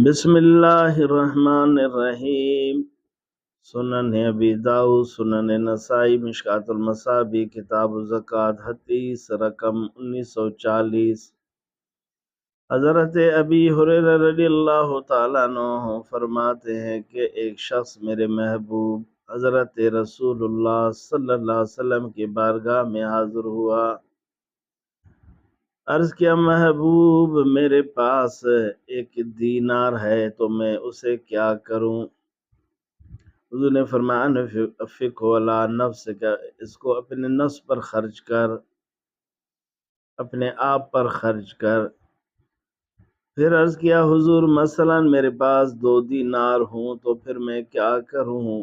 بسم اللہ الرحمن الرحیم۔ سنن ابی داؤد، سنن نسائی، مشکات المصابیح، کتاب الزکوٰۃ، حدیث رقم 1940۔ حضرت ابی ہریرہ رضی اللہ تعالیٰ عنہ فرماتے ہیں کہ ایک شخص میرے محبوب حضرت رسول اللہ صلی اللہ علیہ وسلم کی بارگاہ میں حاضر ہوا۔ عرض کیا، محبوب میرے پاس ایک دینار ہے تو میں اسے کیا کروں؟ حضور نے فرمایا انفقہ علی نفسک، اس کو اپنے نفس پر خرچ کر، اپنے آپ پر خرچ کر۔ پھر عرض کیا، حضور مثلا میرے پاس 2 دینار ہوں تو پھر میں کیا کروں؟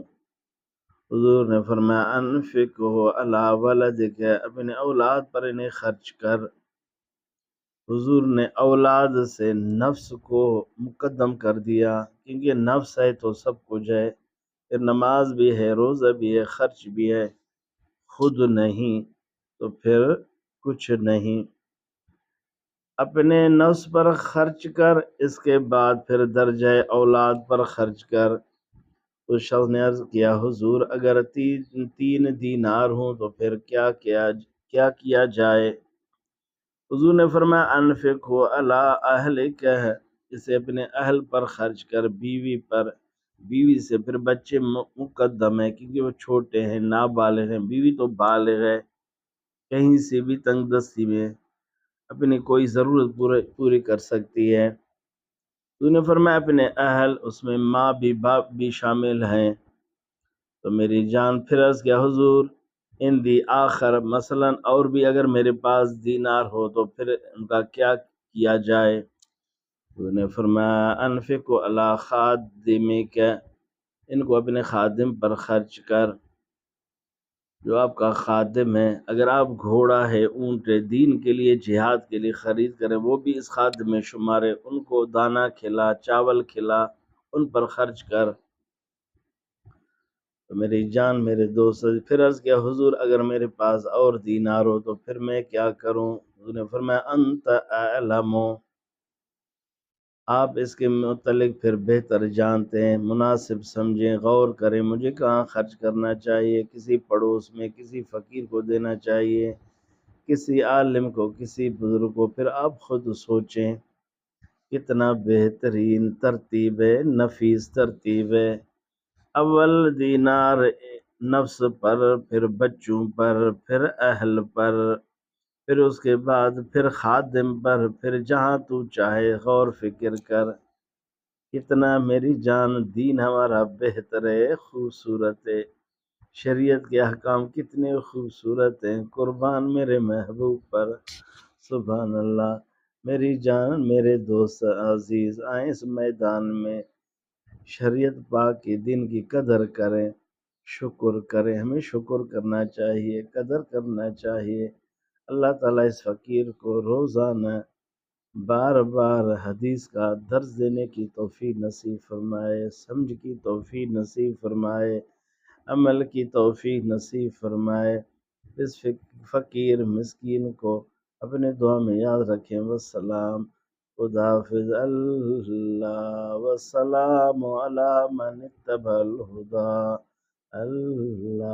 حضور نے فرمایا انفقہ علی ولدک، اپنے اولاد پر انہیں خرچ کر۔ حضور نے اولاد سے نفس کو مقدم کر دیا، کیونکہ نفس ہے تو سب کچھ ہے، پھر نماز بھی ہے، روزہ بھی ہے، خرچ بھی ہے، خود نہیں تو پھر کچھ نہیں۔ اپنے نفس پر خرچ کر، اس کے بعد پھر درجہ اولاد پر خرچ کر۔ اس شخص نے عرض کیا، حضور اگر 3 دینار ہوں تو پھر کیا کیا جائے؟ حضور نے فرمایا انفقہ علی اہلک، اسے اپنے اہل پر خرچ کر، بیوی پر۔ بیوی سے پھر بچے مقدم ہے کیونکہ وہ چھوٹے ہیں، نابالغ ہیں۔ بیوی تو بالغ ہے، کہیں سے بھی تنگ دستی میں اپنی کوئی ضرورت پوری کر سکتی ہے۔ حضور نے فرمایا اپنے اہل، اس میں ماں بھی باپ بھی شامل ہیں۔ تو میری جان پھر عرض کیا، حضور ان دی آخر، مثلا اور بھی اگر میرے پاس دینار ہو تو پھر ان کا کیا کیا جائے؟ انہوں نے فرمایا انفقہ علی خادمک، ان کو اپنے خادم پر خرچ کر، جو آپ کا خادم ہے۔ اگر آپ گھوڑا ہے، اونٹ ہے، دین کے لیے جہاد کے لیے خرید کریں، وہ بھی اس خادم میں شمار ہے، ان کو دانہ کھلا، چاول کھلا، ان پر خرچ کر۔ تو میری جان میرے دوست، پھر عرض کیا، حضور اگر میرے پاس اور دینار ہو تو پھر میں کیا کروں؟ حضور نے فرمایا انت اعلم، آپ اس کے متعلق پھر بہتر جانتے ہیں، مناسب سمجھیں، غور کریں مجھے کہاں خرچ کرنا چاہیے، کسی پڑوس میں، کسی فقیر کو دینا چاہیے، کسی عالم کو، کسی بزرگ کو، پھر آپ خود سوچیں کتنا بہترین ترتیب ہے، نفیس ترتیب ہے۔ اول دینار نفس پر، پھر بچوں پر، پھر اہل پر، پھر اس کے بعد پھر خادم پر، پھر جہاں تو چاہے غور فکر کر۔ کتنا میری جان دین ہمارا بہتر ہے، خوبصورت ہے، شریعت کے احکام کتنے خوبصورت ہیں، قربان میرے محبوب پر، سبحان اللہ۔ میری جان میرے دوست عزیز، آئیں اس میدان میں شریعت پاک کے دن کی قدر کریں، شکر کریں، ہمیں شکر کرنا چاہیے، قدر کرنا چاہیے۔ اللہ تعالیٰ اس فقیر کو روزانہ بار بار حدیث کا درس دینے کی توفیق نصیب فرمائے، سمجھ کی توفیق نصیب فرمائے، عمل کی توفیق نصیب فرمائے۔ اس فقیر مسکین کو اپنے دعا میں یاد رکھیں۔ والسلام، خدا حافظ، اللہ والسلام علی من اتبع الہدی، اللہ۔